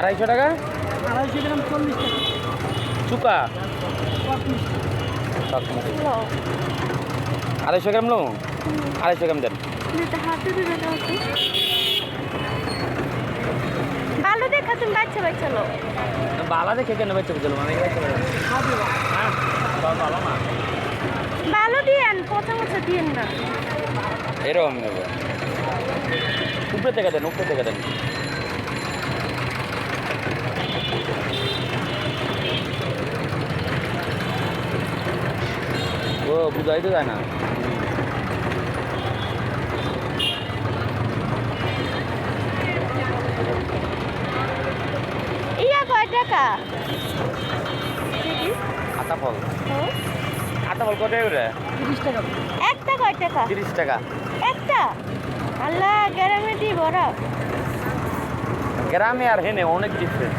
250 টাকা 250 গ্রাম 40 টাকা। চুকা পঁয়ত্রিশ। 250 গ্রাম লো 250 গ্রাম দেন। ভালো দেখা তুমি বাচ্চা বাচ্চা লো বালা দেখে কেন বেচে বুঝলো আমি হ্যাঁ ভালো না ভালো দিয়েন পচা মচা দিয়েন না। এরকম নেব উপরে থেকে দেন উপরে থেকে দেন। ও বুঝাই তো যায় না। ইয়া কয় টাকা? আতা ফল আতা ফল কত করে? 30 টাকা। একটা কয় টাকা? 30 টাকা। একটা আল্লাহ গ্রামে দি বড় গ্রামে আর হেনে অনেক ডিফারেন্স।